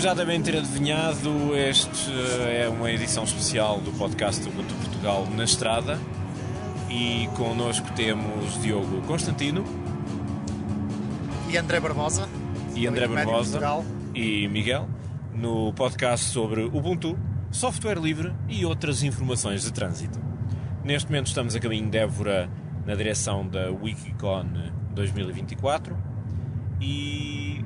já devem ter adivinhado, este é uma edição especial do podcast do Ubuntu Portugal na Estrada e connosco temos Diogo Constantino e André Barbosa e Miguel no podcast sobre Ubuntu, software livre e outras informações de trânsito. Neste momento estamos a caminho de Évora na direção da Wikicon 2024 e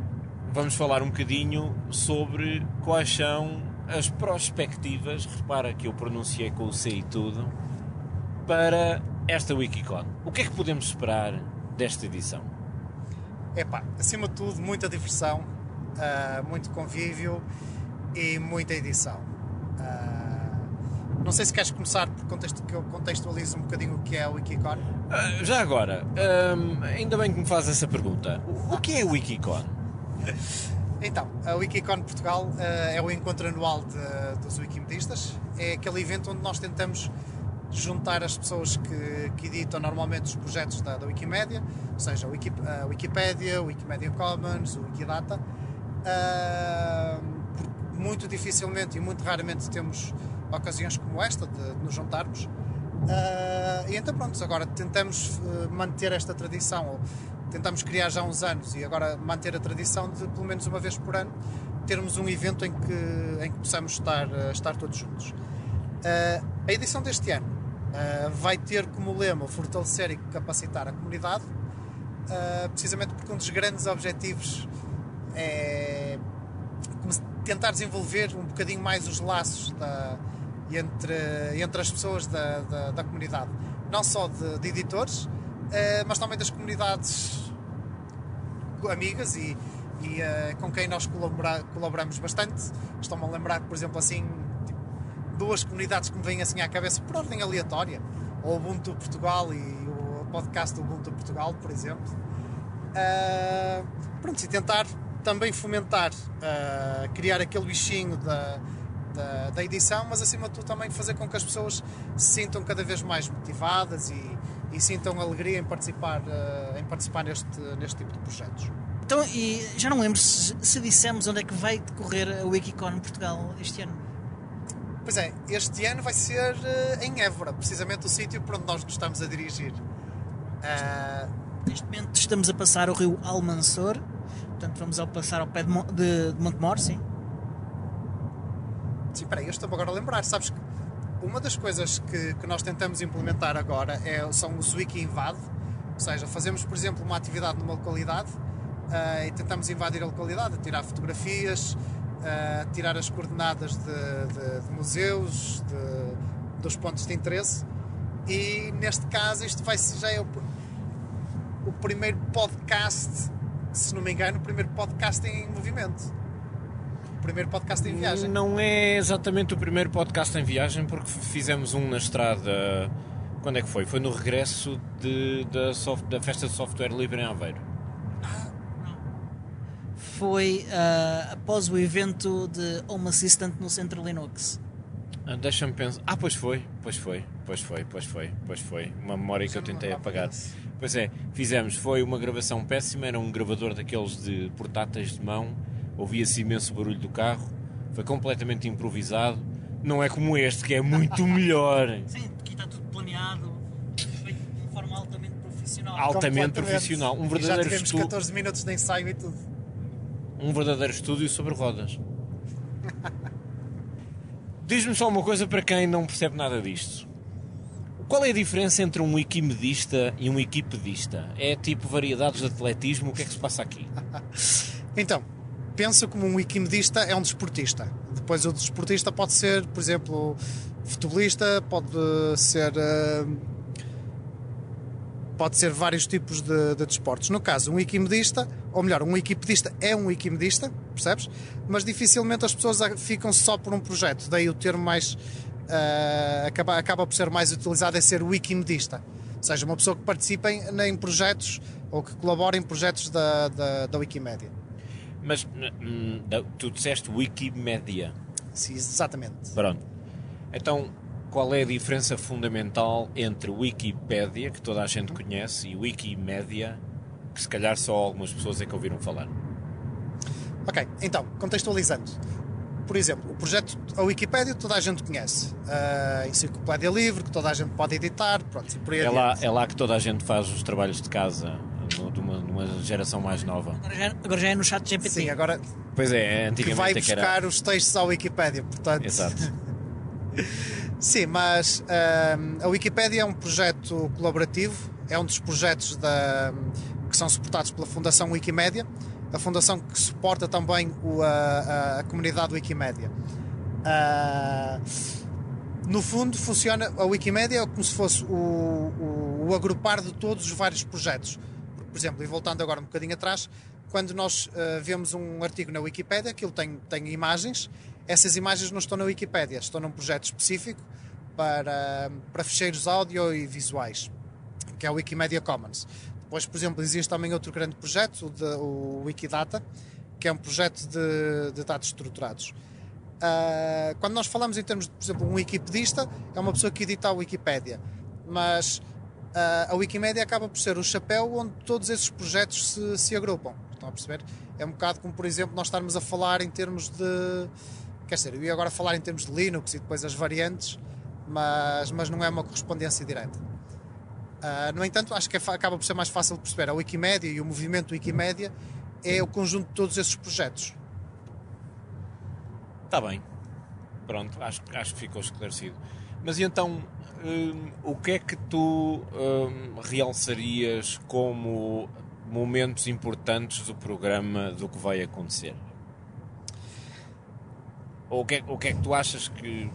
vamos falar um bocadinho sobre quais são as perspectivas, repara que eu pronunciei com o C e tudo, para esta Wikicon. O que é que podemos esperar desta edição? Acima de tudo, muita diversão, muito convívio e muita edição. Não sei se queres começar por que eu contextualize um bocadinho o que é a Wikicon. Já agora, ainda bem que me faz essa pergunta. O que é a Wikicon? Então, a Wikicon Portugal é o encontro anual dos wikimedistas. É aquele evento onde nós tentamos juntar as pessoas que editam normalmente os projetos da Wikimédia, ou seja, a Wikipédia, o Wikimedia Commons, o Wikidata. Muito dificilmente e muito raramente temos ocasiões como esta de nos juntarmos. E então pronto, agora tentamos manter esta tradição, ou tentamos criar já há uns anos e agora manter a tradição de pelo menos uma vez por ano termos um evento em que possamos estar todos juntos. A edição deste ano vai ter como lema fortalecer e capacitar a comunidade, precisamente porque um dos grandes objetivos é tentar desenvolver um bocadinho mais os laços entre as pessoas da comunidade, não só de editores, mas também das comunidades amigas e com quem nós colaboramos bastante. Estou-me a lembrar, por exemplo, assim, duas comunidades que me vêm assim à cabeça por ordem aleatória, o Ubuntu Portugal e o podcast do Ubuntu Portugal, por exemplo. Pronto, e tentar também fomentar, criar aquele bichinho da edição, mas acima de tudo também fazer com que as pessoas se sintam cada vez mais motivadas e sintam alegria em participar neste tipo de projetos. Então, e já não lembro se dissemos onde é que vai decorrer a Wikicon Portugal este ano. Pois é, este ano vai ser em Évora, precisamente o sítio por onde nós nos estamos a dirigir. Neste momento estamos a passar o rio Almanzor, portanto vamos passar ao pé de Montemor, sim. Sim, espera aí, eu estou-me agora a lembrar, sabes que uma das coisas que nós tentamos implementar agora são os Wiki Invade, ou seja, fazemos, por exemplo, uma atividade numa localidade e tentamos invadir a localidade, tirar fotografias, tirar as coordenadas de museus, dos pontos de interesse, e neste caso isto já é o primeiro podcast, se não me engano, o primeiro podcast em movimento. O primeiro podcast em viagem. Não é exatamente o primeiro podcast em viagem, porque fizemos um na estrada. Quando é que foi? Foi no regresso da Festa de Software Livre em Aveiro. Foi após o evento de Home Assistant no Centro Linux. Deixa-me pensar. Pois foi. Uma memória que eu tentei apagar. Pois é, foi uma gravação péssima, era um gravador daqueles de portáteis de mão, ouvia-se imenso barulho do carro, foi completamente improvisado, não é como este, que é muito melhor. Sim, aqui está tudo planeado, feito de uma forma altamente profissional. Altamente profissional, um verdadeiro já tivemos 14 minutos de ensaio e tudo. Um verdadeiro estúdio sobre rodas. Diz-me só uma coisa para quem não percebe nada disto. Qual é a diferença entre um wikimedista e um wikipedista? É tipo variedades de atletismo? O que é que se passa aqui? Então, pensa como um wikimedista é um desportista. Depois o desportista pode ser, por exemplo, futebolista, pode ser vários tipos de desportos. No caso, um wikimedista, ou melhor, um wikipedista é um wikimedista, percebes? Mas dificilmente as pessoas ficam só por um projeto. Daí o termo mais acaba por ser mais utilizado é ser wikimedista. Ou seja, uma pessoa que participa em projetos ou que colabora em projetos da Wikimédia. Mas tu disseste Wikimédia. Sim, exatamente. Pronto. Então, qual é a diferença fundamental entre Wikipédia, que toda a gente conhece, e Wikimédia, que se calhar só algumas pessoas é que ouviram falar? Ok, então, contextualizando. Por exemplo, o projeto, a Wikipédia, toda a gente conhece. A Enciclopédia Livre, que toda a gente pode editar, pronto, e por aí adiante. É lá que toda a gente faz os trabalhos de casa, de uma geração mais nova. Agora já é no chat GPT. Sim, agora Pois é, que antigamente vai é que era... buscar os textos à Wikipédia, portanto... Exato. Sim, mas a Wikipédia é um projeto colaborativo, é um dos projetos que são suportados pela Fundação Wikimédia, a fundação que suporta também a comunidade Wikimédia. No fundo, funciona a Wikimédia como se fosse o agrupar de todos os vários projetos. Por exemplo, e voltando agora um bocadinho atrás, quando nós vemos um artigo na Wikipédia, aquilo tem imagens, essas imagens não estão na Wikipédia, estão num projeto específico para ficheiros áudio e visuais, que é o Wikimedia Commons. Depois, por exemplo, existe também outro grande projeto, o Wikidata, que é um projeto de dados estruturados. Quando nós falamos em termos de, por exemplo, um wikipedista, é uma pessoa que edita a Wikipédia, mas a Wikimédia acaba por ser o chapéu onde todos esses projetos se agrupam. Estão a perceber? É um bocado como, por exemplo, nós estarmos a falar em termos de... Quer dizer, eu ia agora falar em termos de Linux e depois as variantes, mas não é uma correspondência direta. No entanto, acho que acaba por ser mais fácil de perceber. A Wikimédia e o movimento Wikimédia é o conjunto de todos esses projetos. Está bem. Pronto, acho que ficou esclarecido. Mas e então, o que é que tu realçarias como momentos importantes do programa, do que vai acontecer? Ou o que é que tu achas que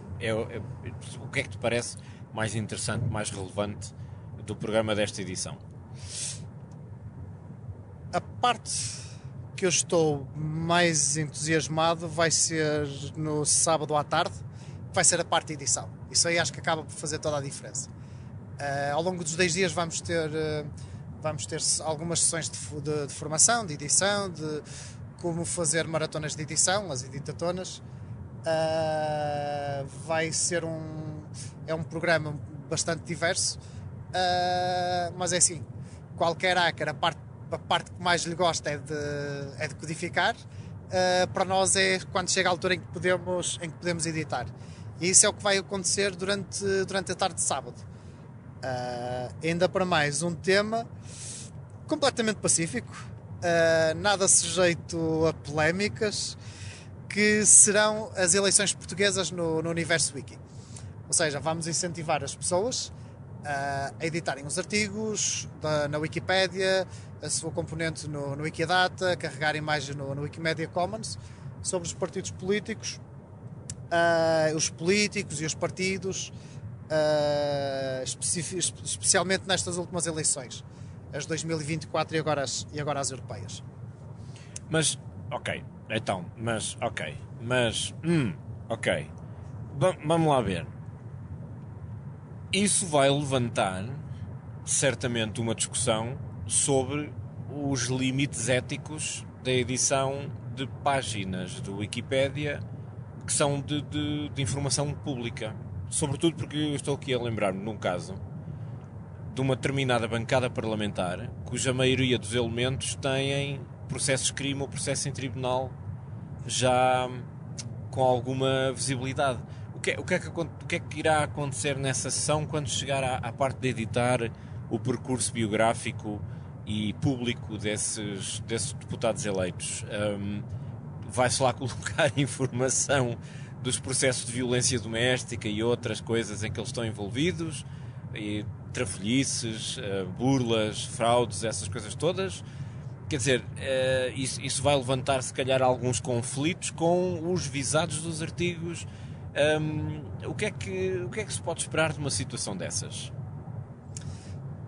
o que é que te parece mais interessante, mais relevante do programa desta edição? A parte que eu estou mais entusiasmado vai ser no sábado à tarde, vai ser a parte de edição. Isso aí acho que acaba por fazer toda a diferença. Ao longo dos 10 dias vamos ter algumas sessões de formação, de edição, de como fazer maratonas de edição, as editatonas. Vai ser um programa bastante diverso, mas é assim, qualquer hacker, a parte que mais lhe gosta é de codificar. Para nós é quando chega a altura em que podemos editar, e isso é o que vai acontecer durante a tarde de sábado. Ainda para mais um tema completamente pacífico, nada sujeito a polémicas, que serão as eleições portuguesas no universo wiki. Ou seja, vamos incentivar as pessoas a editarem os artigos na Wikipédia, a sua componente no Wikidata, carregar imagens no Wikimedia Commons, sobre os partidos políticos, os políticos e os partidos, especialmente nestas últimas eleições, as 2024 e agora as europeias. Mas, ok, vamos lá ver. Isso vai levantar certamente uma discussão sobre os limites éticos da edição de páginas do Wikipédia que são de informação pública. Sobretudo porque eu estou aqui a lembrar-me num caso de uma determinada bancada parlamentar cuja maioria dos elementos têm processos de crime ou processo em tribunal já com alguma visibilidade. O que é que irá acontecer nessa sessão quando chegar à parte de editar o percurso biográfico e público desses deputados eleitos? Vai-se lá colocar informação dos processos de violência doméstica e outras coisas em que eles estão envolvidos, e trafolhices, burlas, fraudes, essas coisas todas? Quer dizer, isso vai levantar se calhar alguns conflitos com os visados dos artigos. O que é que se pode esperar de uma situação dessas?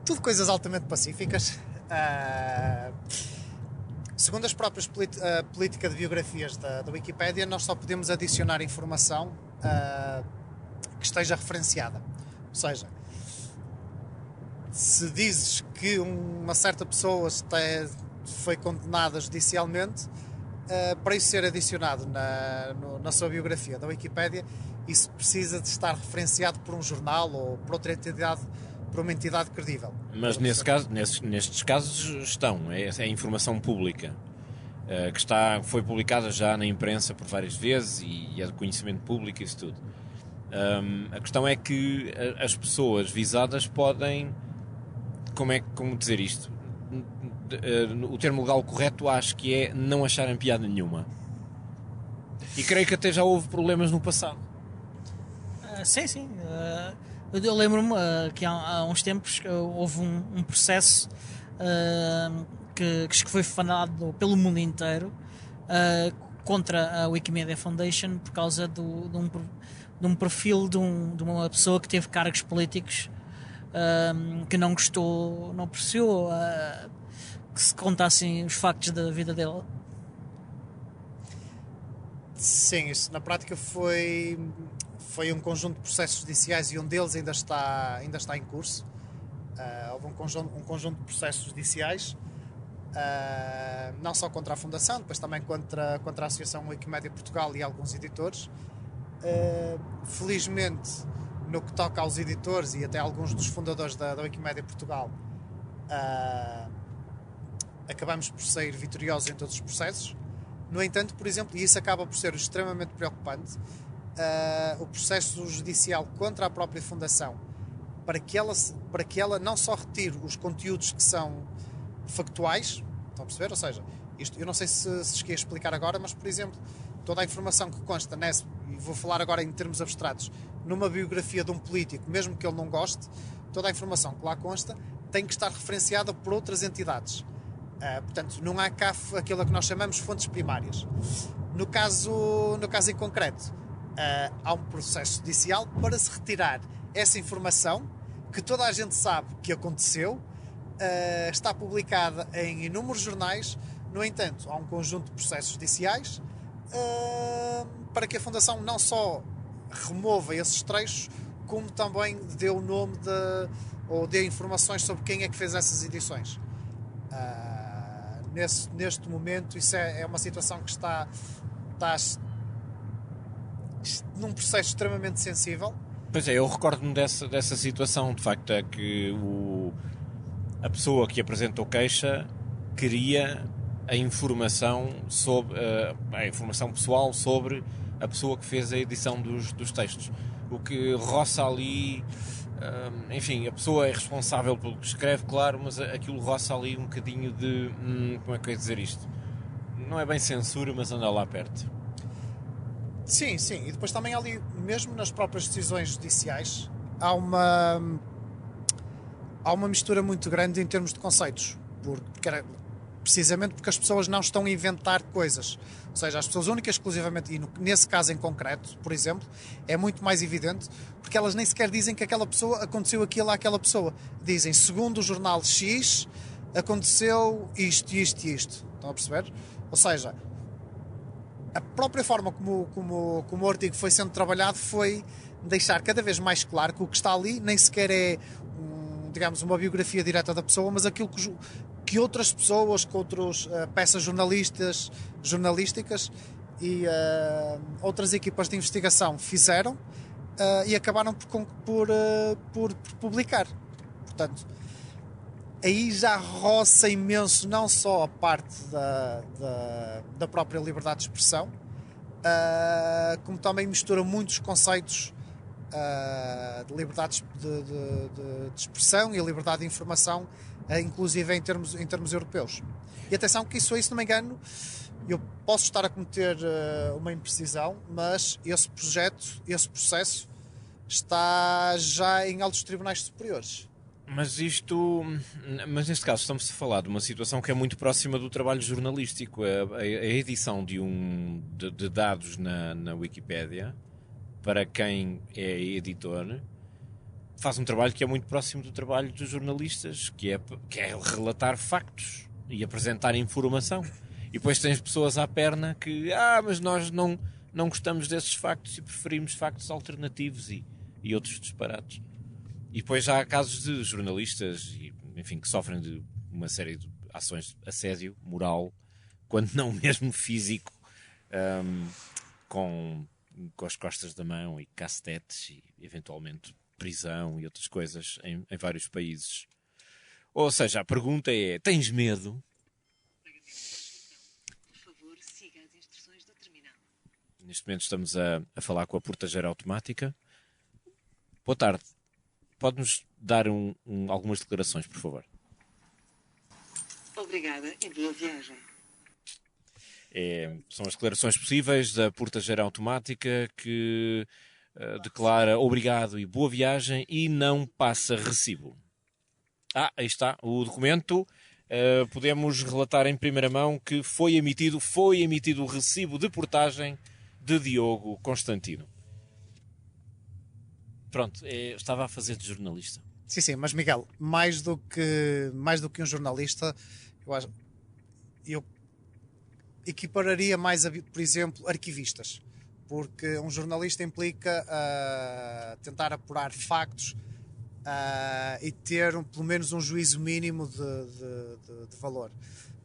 Tudo coisas altamente pacíficas. Segundo as próprias política de biografias da Wikipédia, nós só podemos adicionar informação que esteja referenciada. Ou seja, se dizes que uma certa pessoa foi condenada judicialmente, para isso ser adicionado na sua biografia da Wikipédia, isso precisa de estar referenciado por um jornal ou por outra entidade, por uma entidade credível. Mas nestes casos estão, é informação pública. foi publicada já na imprensa por várias vezes e é de conhecimento público, isso tudo. A questão é que as pessoas visadas podem, como dizer isto? O termo legal correto acho que é não acharem piada nenhuma. E creio que até já houve problemas no passado. Sim. Eu lembro-me que há uns tempos houve um processo que foi falado pelo mundo inteiro contra a Wikimedia Foundation por causa de um perfil de uma pessoa que teve cargos políticos que não gostou, não apreciou que se contassem os factos da vida dele. Sim, isso na prática foi um conjunto de processos judiciais e um deles ainda está em curso. Houve um conjunto de processos judiciais, não só contra a Fundação, depois também contra a Associação Wikimedia Portugal e alguns editores. Felizmente, no que toca aos editores e até alguns dos fundadores da Wikimedia Portugal, acabamos por sair vitoriosos em todos os processos. No entanto, por exemplo, e isso acaba por ser extremamente preocupante, o processo judicial contra a própria Fundação, para que ela não só retire os conteúdos que são factuais, estão a perceber? Ou seja, isto, eu não sei se cheguei a explicar agora, mas, por exemplo, toda a informação que consta e vou falar agora em termos abstratos, numa biografia de um político, mesmo que ele não goste, toda a informação que lá consta tem que estar referenciada por outras entidades. Portanto, não há cá aquilo que nós chamamos fontes primárias. No caso em concreto, há um processo judicial para se retirar essa informação que toda a gente sabe que aconteceu, está publicada em inúmeros jornais. No entanto, há um conjunto de processos judiciais para que a Fundação não só remova esses trechos, como também dê o nome ou dê informações sobre quem é que fez essas edições. Neste momento, isso é uma situação que está num processo extremamente sensível. Pois é, eu recordo-me dessa situação. De facto, é que a pessoa que apresentou queixa queria a informação pessoal sobre a pessoa que fez a edição dos textos. O que roça ali... enfim, a pessoa é responsável pelo que escreve, claro, mas aquilo roça ali um bocadinho de... como é que eu ia dizer isto? Não é bem censura, mas anda lá perto. Sim. E depois também ali, mesmo nas próprias decisões judiciais, há uma mistura muito grande em termos de conceitos. Precisamente porque as pessoas não estão a inventar coisas. Ou seja, as pessoas únicas exclusivamente, e nesse caso em concreto, por exemplo, é muito mais evidente, porque elas nem sequer dizem que aquela pessoa aconteceu aquilo àquela pessoa. Dizem, segundo o jornal X, aconteceu isto. Estão a perceber? Ou seja, a própria forma como o artigo foi sendo trabalhado foi deixar cada vez mais claro que o que está ali nem sequer é, digamos, uma biografia direta da pessoa, mas aquilo que outras pessoas, que outras peças jornalísticas e outras equipas de investigação fizeram e acabaram por publicar. Portanto, aí já roça imenso não só a parte da própria liberdade de expressão, como também mistura muitos conceitos de liberdade de expressão e a liberdade de informação, inclusive em termos europeus. E atenção que isso, se não me engano, eu posso estar a cometer uma imprecisão, mas esse processo está já em altos tribunais superiores. Mas neste caso estamos a falar de uma situação que é muito próxima do trabalho jornalístico. A edição de dados na Wikipédia, para quem é editor, faz um trabalho que é muito próximo do trabalho dos jornalistas, que é relatar factos e apresentar informação. E depois tens pessoas à perna que, mas nós não gostamos desses factos e preferimos factos alternativos e outros disparates. E depois já há casos de jornalistas, enfim, que sofrem de uma série de ações de assédio moral, quando não mesmo físico, com as costas da mão e cacetetes e eventualmente prisão e outras coisas em vários países. Ou seja, a pergunta é: tens medo? Neste momento estamos a falar com a portageira automática. Boa tarde. Pode-nos dar algumas declarações, por favor? Obrigada e boa viagem. São as declarações possíveis da portageira automática que declara obrigado e boa viagem e não passa recibo. Aí está o documento. Podemos relatar em primeira mão que foi emitido o recibo de portagem de Diogo Constantino. Pronto, estava a fazer de jornalista. Sim, mas Miguel, mais do que um jornalista, eu equipararia mais a, por exemplo, arquivistas, porque um jornalista implica tentar apurar factos e ter pelo menos um juízo mínimo de valor.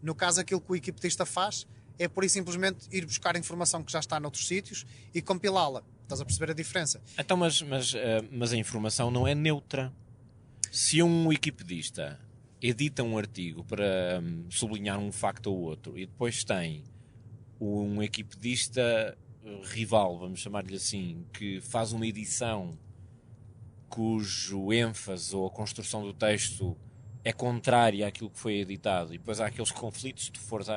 No caso, aquilo que o equipedista faz é por isso simplesmente ir buscar informação que já está noutros sítios e compilá-la. Estás a perceber a diferença? Então, mas a informação não é neutra. Se um wikipedista edita um artigo para sublinhar um facto ou outro e depois tem um wikipedista rival, vamos chamar-lhe assim, que faz uma edição cujo ênfase ou a construção do texto é contrária àquilo que foi editado, e depois há aqueles conflitos, se tu fores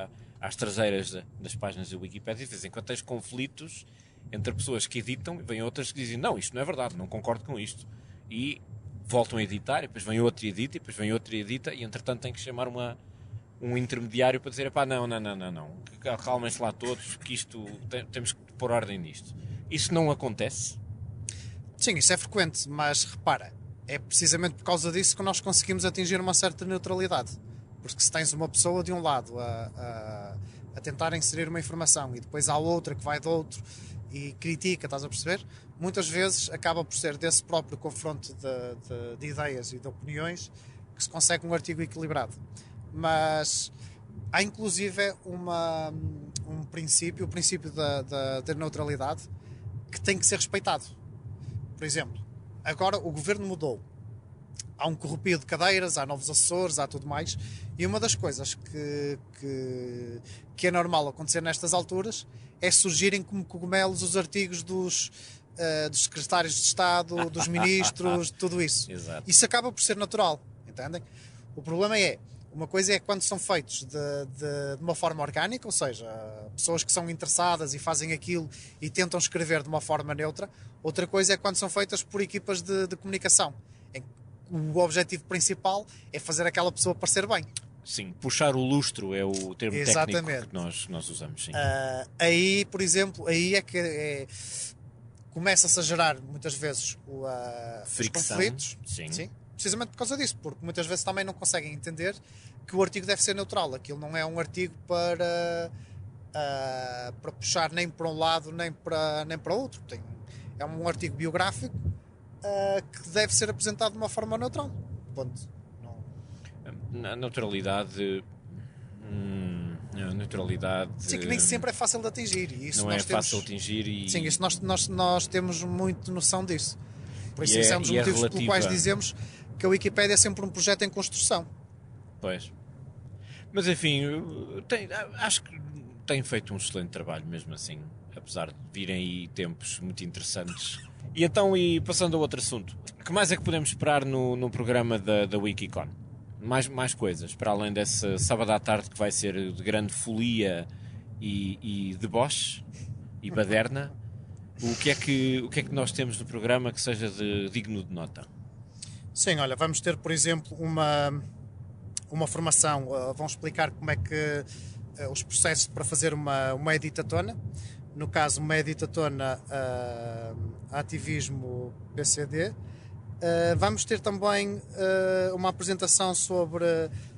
às traseiras das páginas da Wikipédia, de vez em quando tens conflitos entre pessoas que editam e vêm outras que dizem não, isto não é verdade, não concordo com isto, e voltam a editar, e depois vem outro e edita, e depois vem outro e edita, e entretanto tem que chamar um intermediário para dizer, não, calmem-se lá todos, que isto, temos que pôr ordem nisto. Isso não acontece? Sim, isso é frequente, mas repara, é precisamente por causa disso que nós conseguimos atingir uma certa neutralidade. Porque se tens uma pessoa de um lado a tentar inserir uma informação e depois há outra que vai de outro e critica, estás a perceber? Muitas vezes acaba por ser desse próprio confronto de ideias e de opiniões que se consegue um artigo equilibrado. Mas há inclusive um princípio, o princípio da neutralidade, que tem que ser respeitado. Por exemplo, agora o governo mudou. Há um corrupio de cadeiras, há novos assessores, há tudo mais. E uma das coisas que é normal acontecer nestas alturas é surgirem como cogumelos os artigos dos secretários de Estado, dos ministros, tudo isso. Exato. Isso acaba por ser natural, entendem? O problema uma coisa é quando são feitos de uma forma orgânica, ou seja, pessoas que são interessadas e fazem aquilo e tentam escrever de uma forma neutra. Outra coisa é quando são feitas por equipas de comunicação, em que o objetivo principal é fazer aquela pessoa parecer bem. Sim, puxar o lustro é o termo Exatamente. técnico que nós usamos. Sim. Aí, por exemplo, aí é que começa-se a gerar muitas vezes os conflitos. Sim. Precisamente por causa disso, porque muitas vezes também não conseguem entender que o artigo deve ser neutral. Aquilo não é um artigo para puxar nem para um lado nem para outro. É um artigo biográfico que deve ser apresentado de uma forma neutral. Ponto. A neutralidade. Sim, que nem sempre é fácil de atingir. E isso não nós fácil de atingir. Sim, isso nós temos muito noção disso. Por isso, é um dos motivos relativa... pelos quais dizemos que a Wikipédia é sempre um projeto em construção. Pois. Mas enfim, acho que tem feito um excelente trabalho mesmo assim, apesar de virem aí tempos muito interessantes. E então, passando a outro assunto, o que mais é que podemos esperar no programa da Wikicon? Mais coisas, para além desse sábado à tarde que vai ser de grande folia e deboche e baderna. O que é que nós temos no programa que seja digno de nota? Sim, olha, vamos ter, por exemplo, uma formação, vão explicar como é que os processos para fazer uma editatona, no caso uma editatona ativismo PCD. Vamos ter também uma apresentação sobre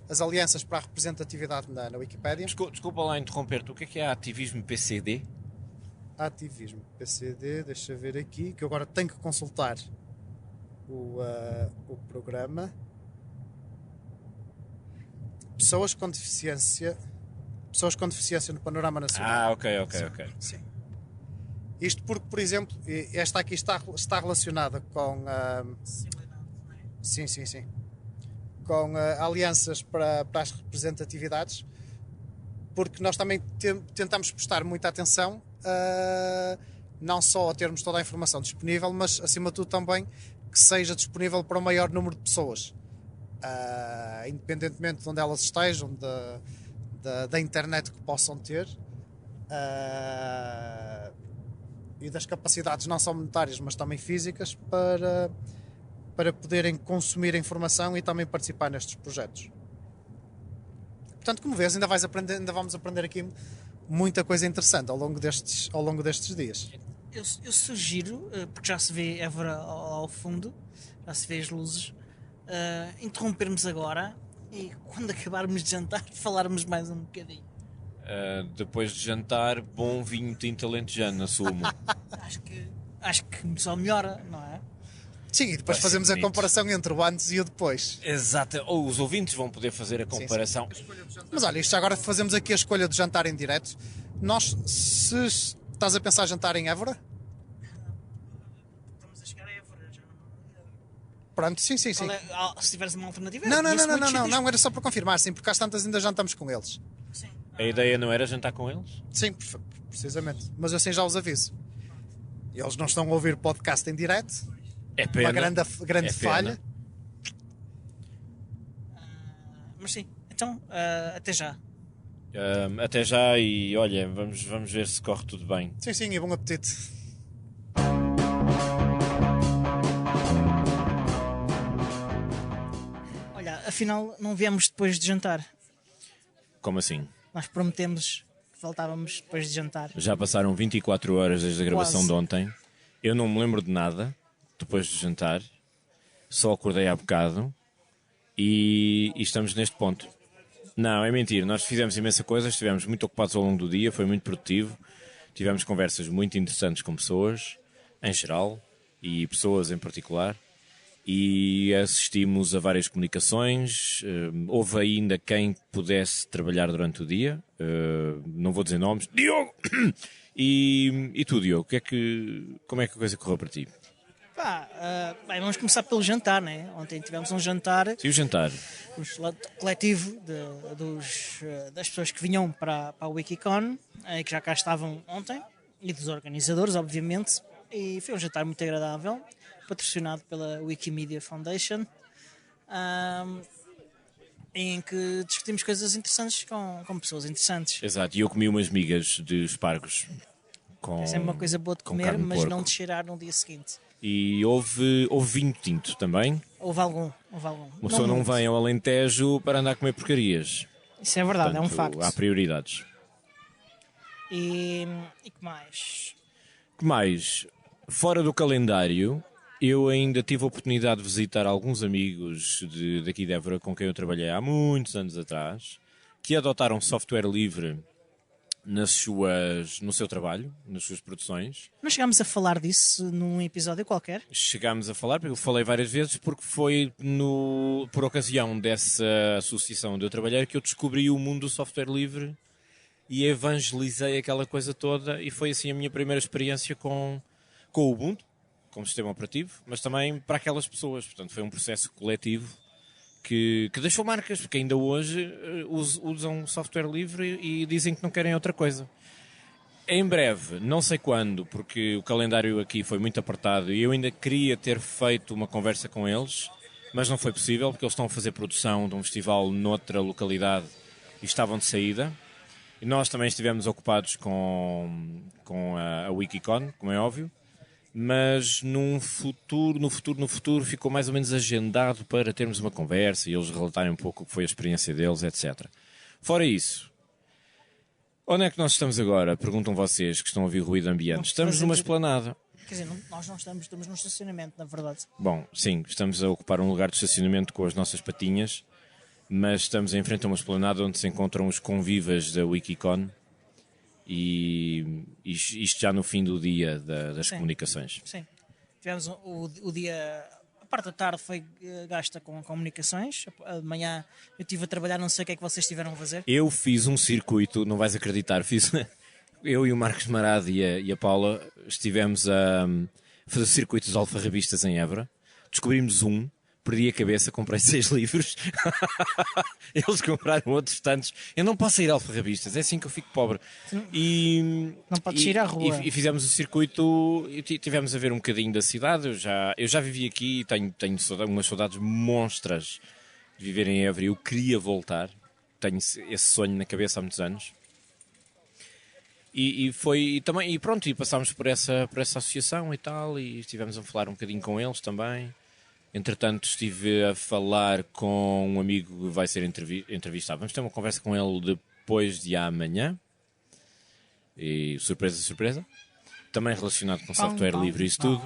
as alianças para a representatividade na Wikipédia. Desculpa lá interromper-te, o que é ativismo PCD? Ativismo PCD, deixa eu ver aqui, que eu agora tenho que consultar o programa. Pessoas com deficiência no panorama nacional. Ok. Sim. Isto porque, por exemplo, esta aqui está relacionada com sim, com alianças para as representatividades, porque nós também tentamos prestar muita atenção não só a termos toda a informação disponível, mas acima de tudo também que seja disponível para o maior número de pessoas, independentemente de onde elas estejam, da internet que possam ter, e das capacidades não só monetárias mas também físicas para poderem consumir a informação e também participar nestes projetos. Portanto, como vês, ainda vamos aprender aqui muita coisa interessante ao longo destes dias. Eu sugiro, porque já se vê Évora ao fundo, já se vê as luzes, interrompermos agora e quando acabarmos de jantar falarmos mais um bocadinho. Depois de jantar, bom vinho tinto alentejano, assumo. Acho que só melhora, não é? Sim, e depois fazemos a comparação entre o antes e o depois. Exato, ou os ouvintes vão poder fazer a comparação. Sim. Mas olha, isto agora fazemos aqui a escolha de jantar em direto. Nós, se estás a pensar jantar em Évora? Estamos a chegar a Évora, já não. Pronto, sim. Se tiveres uma alternativa. Não, era só para confirmar, sim, porque às tantas ainda jantamos com eles. Sim. A ideia não era jantar com eles? Sim, precisamente. Mas assim já os aviso. Eles não estão a ouvir podcast em direto. É pena. Uma grande falha. Mas sim, então até já. Até já e olha, vamos ver se corre tudo bem. Sim, e bom apetite. Olha, afinal não viemos depois de jantar. Como assim? Nós prometemos que voltávamos depois de jantar. Já passaram 24 horas desde a gravação Quase. de ontem. Eu não me lembro de nada depois de jantar. Só acordei há bocado e estamos neste ponto. Não, é mentira. Nós fizemos imensa coisa, estivemos muito ocupados ao longo do dia, foi muito produtivo. Tivemos conversas muito interessantes com pessoas, em geral, e pessoas em particular. E assistimos a várias comunicações. Houve ainda quem pudesse trabalhar durante o dia. Não vou dizer nomes. Diogo! E tu, Diogo, como é que a coisa correu para ti? Bem, vamos começar pelo jantar, né? Ontem tivemos um jantar. Sim, o jantar. Coletivo das pessoas que vinham para a Wikicon, que já cá estavam ontem, e dos organizadores, obviamente. E foi um jantar muito agradável, patrocinado pela Wikimedia Foundation, em que discutimos coisas interessantes com pessoas interessantes. Exato, e eu comi umas migas de espargos. Essa é uma coisa boa de comer, mas não de cheirar no dia seguinte. E houve vinho tinto também. Houve algum. Uma pessoa não vem ao Alentejo para andar a comer porcarias. Isso é verdade, portanto, é um facto. Há prioridades. E que mais? Que mais? Fora do calendário, eu ainda tive a oportunidade de visitar alguns amigos daqui de Évora com quem eu trabalhei há muitos anos atrás, que adotaram software livre no seu trabalho, nas suas produções. Nós chegámos a falar disso num episódio qualquer? Chegámos a falar, porque eu falei várias vezes, porque foi por ocasião dessa associação onde eu trabalhei que eu descobri o mundo do software livre e evangelizei aquela coisa toda, e foi assim a minha primeira experiência com o Ubuntu, como sistema operativo, mas também para aquelas pessoas. Portanto, foi um processo coletivo que deixou marcas, porque ainda hoje usam software livre e dizem que não querem outra coisa. Em breve, não sei quando, porque o calendário aqui foi muito apertado e eu ainda queria ter feito uma conversa com eles, mas não foi possível, porque eles estão a fazer produção de um festival noutra localidade e estavam de saída. E nós também estivemos ocupados com a Wikicon, como é óbvio, mas no futuro ficou mais ou menos agendado para termos uma conversa e eles relatarem um pouco o que foi a experiência deles, etc. Fora isso, onde é que nós estamos agora? Perguntam vocês que estão a ouvir ruído ambiente. Estamos numa esplanada. Quer dizer, nós não estamos num estacionamento, na verdade. Bom, sim, estamos a ocupar um lugar de estacionamento com as nossas patinhas, mas estamos em frente a uma esplanada onde se encontram os convivas da Wikicon. E isto já no fim do dia das comunicações. Sim. Tivemos o dia... A parte da tarde foi gasta com comunicações. De manhã eu estive a trabalhar, não sei o que é que vocês estiveram a fazer. Eu fiz um circuito, não vais acreditar, eu e o Marcos Marado e a Paula estivemos a fazer circuitos alfarrabistas em Évora. Descobrimos perdi a cabeça, comprei 6 livros. Eles compraram outros tantos. Eu não posso ir a alfarrabistas, é assim que eu fico pobre. Não podes ir à rua. E fizemos o circuito e tivemos a ver um bocadinho da cidade. Eu já vivi aqui e tenho umas saudades monstras de viver em Évora. Eu queria voltar. Tenho esse sonho na cabeça há muitos anos. E pronto, e passámos por essa associação e tal, e estivemos a falar um bocadinho com eles também. Entretanto, estive a falar com um amigo que vai ser entrevistado. Vamos ter uma conversa com ele depois de amanhã. E surpresa, surpresa. Também relacionado com software livre e isso tudo.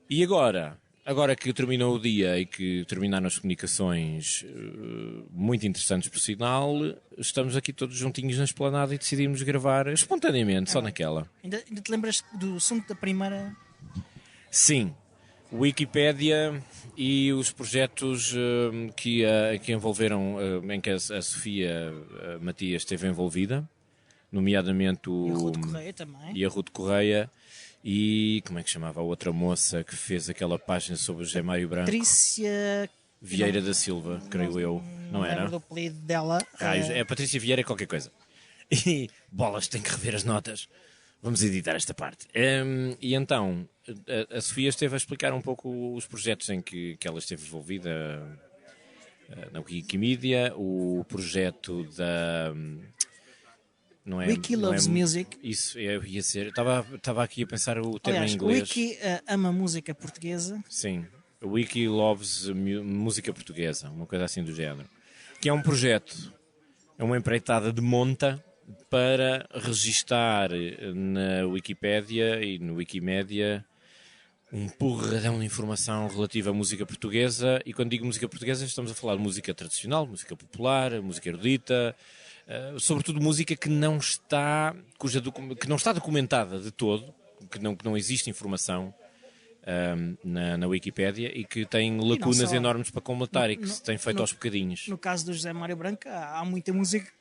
E agora que terminou o dia e que terminaram as comunicações muito interessantes por sinal, estamos aqui todos juntinhos na esplanada e decidimos gravar espontaneamente, só naquela. Ainda te lembras do assunto da primeira? Sim. Wikipédia e os projetos que envolveram, em que a Sofia Matias esteve envolvida, nomeadamente E a Ruth Correia também. E a Ruth Correia. E como é que chamava a outra moça que fez aquela página sobre o José Mário Branco? Patrícia Vieira da Silva, creio eu. Não era? Lembro do apelido dela. É Patrícia Vieira qualquer coisa. E bolas, tem que rever as notas. Vamos editar esta parte. E então, a Sofia esteve a explicar um pouco os projetos em que ela esteve envolvida na Wikimedia, o projeto da... Não é, Wiki Loves Music. Isso, ia ser. Estava aqui a pensar o termo Aliás, em inglês. Wiki ama música portuguesa. Sim, Wiki Loves Música Portuguesa, uma coisa assim do género. Que é um projeto, é uma empreitada de monta para registar na Wikipédia e no Wikimédia um porradão de informação relativa à música portuguesa. E quando digo música portuguesa, estamos a falar de música tradicional, música popular, música erudita, sobretudo música que não está documentada de todo, que não existe informação na Wikipédia e que tem lacunas enormes para completar e que se tem feito aos bocadinhos. No caso do José Mário Branco, há muita música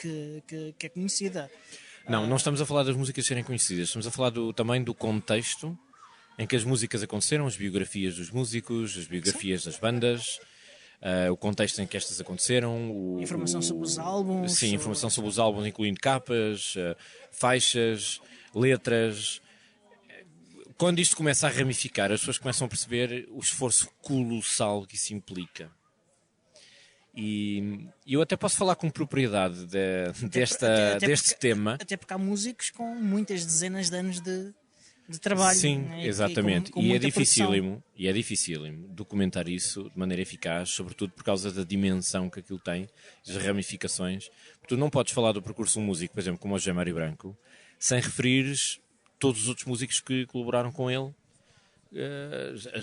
que é conhecida. Não estamos a falar das músicas serem conhecidas, estamos a falar também do contexto em que as músicas aconteceram, as biografias dos músicos, as biografias das bandas, o contexto em que estas aconteceram. Informação sobre os álbuns. Sim, informação sobre os álbuns, incluindo capas, faixas, letras. Quando isto começa a ramificar, as pessoas começam a perceber o esforço colossal que isso implica. E eu até posso falar com propriedade deste tema. Até porque há músicos com muitas dezenas de anos de trabalho. Sim, né? exatamente. Com e é produção. dificílimo documentar isso de maneira eficaz, sobretudo por causa da dimensão que aquilo tem, as ramificações. Tu não podes falar do percurso de um músico, por exemplo, como o José Mário Branco, sem referires todos os outros músicos que colaboraram com ele.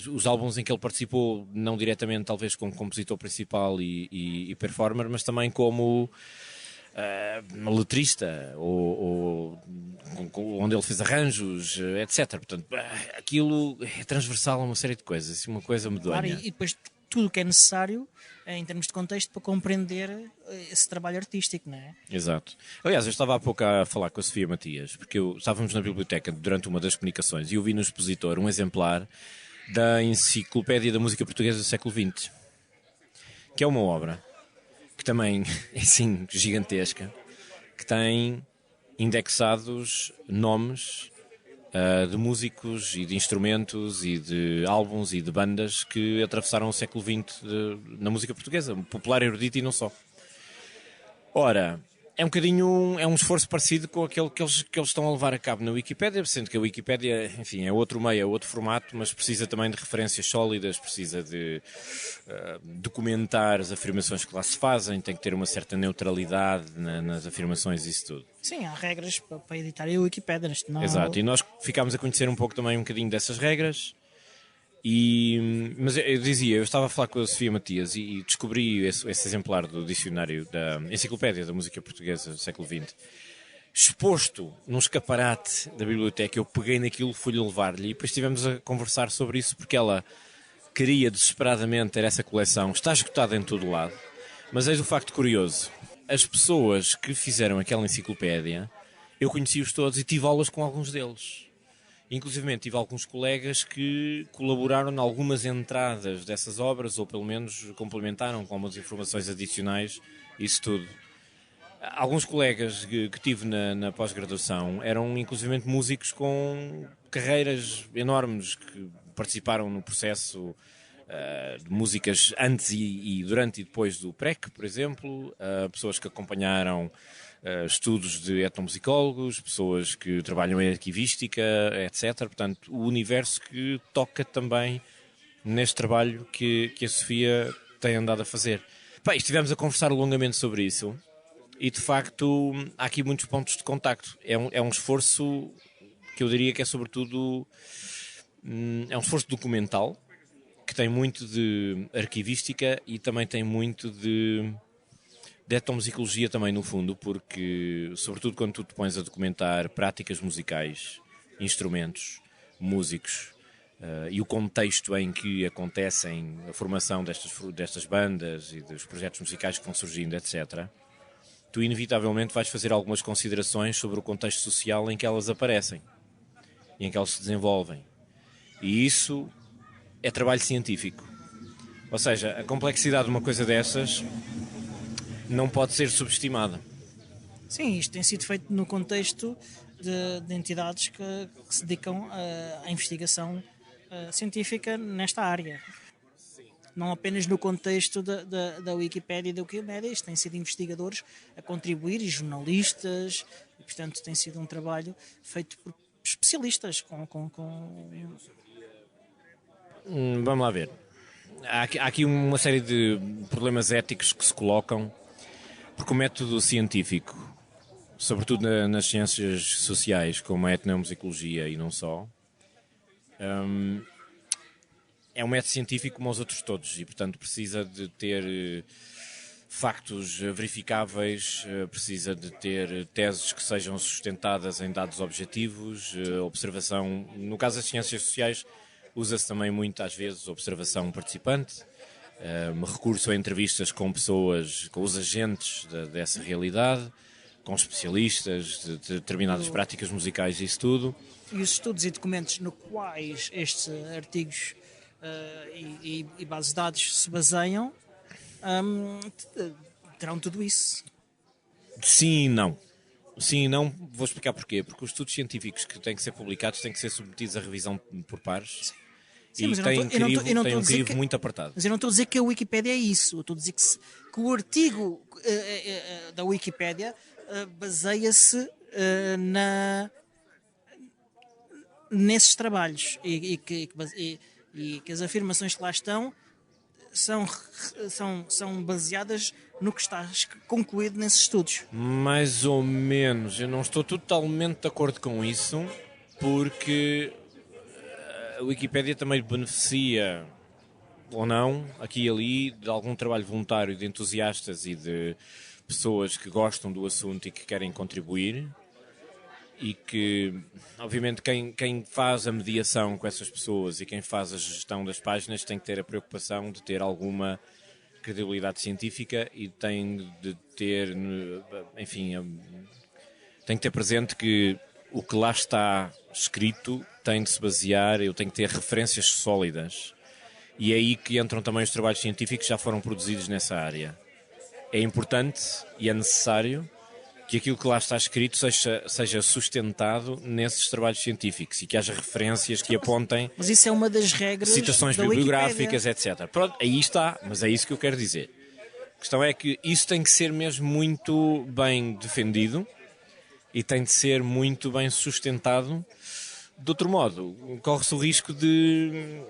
Os álbuns em que ele participou, não diretamente talvez como compositor principal e performer, mas também como letrista ou onde ele fez arranjos, etc. Portanto, aquilo é transversal a uma série de coisas, uma coisa medonha. Claro, e depois tudo o que é necessário em termos de contexto para compreender esse trabalho artístico, não é? Exato. Aliás, eu estava há pouco a falar com a Sofia Matias, porque estávamos na biblioteca durante uma das comunicações e eu vi no expositor um exemplar da Enciclopédia da Música Portuguesa do século XX, que é uma obra que também é assim gigantesca, que tem indexados nomes de músicos e de instrumentos e de álbuns e de bandas que atravessaram o século XX na música portuguesa, popular, erudita e não só. Ora, é um esforço parecido com aquele que eles estão a levar a cabo na Wikipédia, sendo que a Wikipédia, enfim, é outro meio, é outro formato, mas precisa também de referências sólidas, precisa de documentar as afirmações que lá se fazem, tem que ter uma certa neutralidade nas afirmações e isso tudo. Sim, há regras para editar a Wikipédia. Não... Exato, e nós ficámos a conhecer um bocadinho dessas regras. Mas eu dizia, eu estava a falar com a Sofia Matias e descobri esse exemplar do dicionário da Enciclopédia da Música Portuguesa do século XX exposto num escaparate da biblioteca. Eu peguei naquilo, fui-lhe levar-lhe e depois estivemos a conversar sobre isso porque ela queria desesperadamente ter essa coleção. Está esgotada em todo lado, mas eis o facto curioso: as pessoas que fizeram aquela enciclopédia, eu conheci-os todos e tive aulas com alguns deles. Inclusive tive alguns colegas que colaboraram em algumas entradas dessas obras, ou pelo menos complementaram com algumas informações adicionais, isso tudo. Alguns colegas que tive na pós-graduação eram inclusive músicos com carreiras enormes, que participaram no processo de músicas antes e durante e depois do PREC, por exemplo, pessoas que acompanharam estudos de etnomusicólogos, pessoas que trabalham em arquivística, etc. Portanto, o universo que toca também neste trabalho que a Sofia tem andado a fazer. Estivemos a conversar longamente sobre isso e, de facto, há aqui muitos pontos de contacto. É um esforço que eu diria que é, sobretudo, é um esforço documental, que tem muito de arquivística e também tem muito de etnomusicologia também, no fundo, porque, sobretudo quando tu te pões a documentar práticas musicais, instrumentos, músicos e o contexto em que acontecem a formação destas bandas e dos projetos musicais que vão surgindo, etc., tu inevitavelmente vais fazer algumas considerações sobre o contexto social em que elas aparecem e em que elas se desenvolvem. E isso é trabalho científico. Ou seja, a complexidade de uma coisa dessas não pode ser subestimada. Sim, isto tem sido feito no contexto de entidades que se dedicam à investigação científica nesta área. Não apenas no contexto da Wikipédia e da Wikimédia, isto tem sido investigadores a contribuir e jornalistas, e, portanto tem sido um trabalho feito por especialistas Vamos lá ver. Há aqui uma série de problemas éticos que se colocam, porque o método científico, sobretudo nas ciências sociais, como a etnomusicologia e não só, é um método científico como os outros todos e, portanto, precisa de ter factos verificáveis, precisa de ter teses que sejam sustentadas em dados objetivos, observação. No caso das ciências sociais, usa-se também muitas vezes observação participante, recurso a entrevistas com pessoas, com os agentes dessa realidade, com especialistas de determinadas práticas musicais e isso tudo. E os estudos e documentos no quais estes artigos e bases de dados se baseiam terão tudo isso. Sim e não. Sim e não, vou explicar porquê. Porque os estudos científicos que têm que ser publicados têm que ser submetidos a revisão por pares. Sim, e tem um crivo muito apertado. Mas eu não estou a dizer que a Wikipédia é isso. Eu estou a dizer que o artigo da Wikipédia baseia-se nesses trabalhos e que as afirmações que lá estão são baseadas no que está concluído nesses estudos. Mais ou menos. Eu não estou totalmente de acordo com isso, porque a Wikipédia também beneficia, ou não, aqui e ali, de algum trabalho voluntário de entusiastas e de pessoas que gostam do assunto e que querem contribuir. E que, obviamente, quem faz a mediação com essas pessoas e quem faz a gestão das páginas tem que ter a preocupação de ter alguma credibilidade científica e tem de ter, enfim, tem que ter presente que o que lá está escrito tem de se basear, eu tenho que ter referências sólidas. E é aí que entram também os trabalhos científicos que já foram produzidos nessa área. É importante e é necessário que aquilo que lá está escrito seja sustentado nesses trabalhos científicos e que haja referências que apontem. Mas isso é uma das regras. Citações bibliográficas, etc. Pronto, aí está, mas é isso que eu quero dizer. A questão é que isso tem que ser mesmo muito bem defendido e tem de ser muito bem sustentado. De outro modo, corre-se o risco de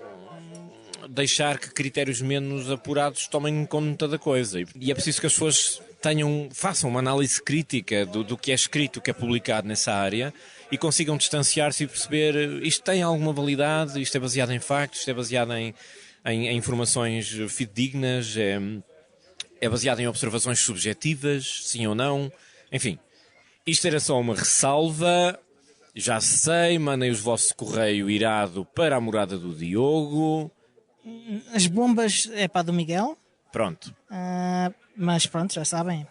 deixar que critérios menos apurados tomem conta da coisa. E é preciso que as pessoas façam uma análise crítica do que é escrito, o que é publicado nessa área e consigam distanciar-se e perceber isto tem alguma validade, isto é baseado em factos, isto é baseado em informações fidedignas, é baseado em observações subjetivas, sim ou não, enfim. Isto era só uma ressalva, já sei, mandem o vosso correio irado para a morada do Diogo. As bombas é para a do Miguel. Pronto. Mas pronto, já sabem.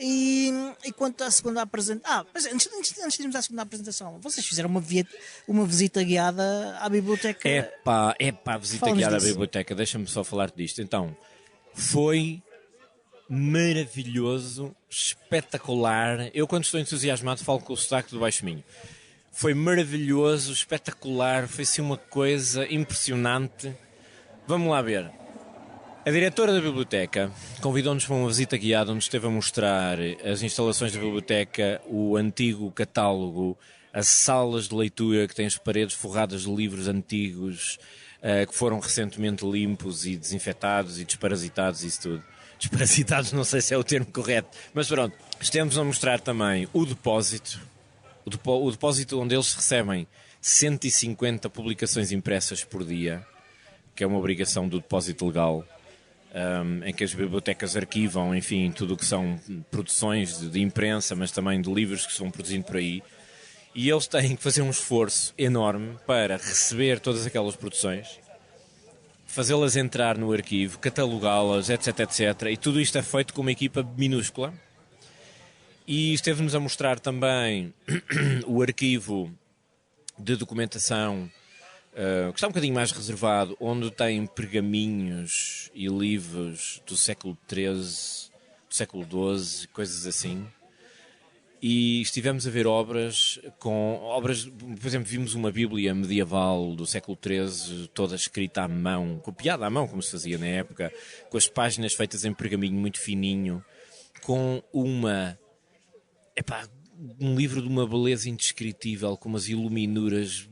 E quanto à segunda apresentação... mas antes de irmos à segunda apresentação, vocês fizeram uma visita guiada à biblioteca. Visita guiada à biblioteca, deixa-me só falar disto. Então, foi maravilhoso, espetacular. Eu, quando estou entusiasmado, falo com o sotaque do Baixo Minho. Foi maravilhoso, espetacular, foi assim uma coisa impressionante. Vamos lá ver. A diretora da biblioteca convidou-nos para uma visita guiada onde esteve a mostrar as instalações da biblioteca, o antigo catálogo, as salas de leitura que têm as paredes forradas de livros antigos que foram recentemente limpos e desinfetados e desparasitados, isso tudo. Desparasitados não sei se é o termo correto, mas pronto. Estivemos a mostrar também o depósito, o depósito onde eles recebem 150 publicações impressas por dia, que é uma obrigação do depósito legal, em que as bibliotecas arquivam, enfim, tudo o que são produções de imprensa, mas também de livros que se vão produzindo por aí. E eles têm que fazer um esforço enorme para receber todas aquelas produções, fazê-las entrar no arquivo, catalogá-las, etc, etc. E tudo isto é feito com uma equipa minúscula. E esteve-nos a mostrar também o arquivo de documentação, que está um bocadinho mais reservado, onde tem pergaminhos e livros do século XIII, do século XII, coisas assim. E estivemos a ver obras, por exemplo, vimos uma Bíblia medieval do século XIII, toda escrita à mão, copiada à mão, como se fazia na época, com as páginas feitas em pergaminho muito fininho, com um livro de uma beleza indescritível, com umas iluminuras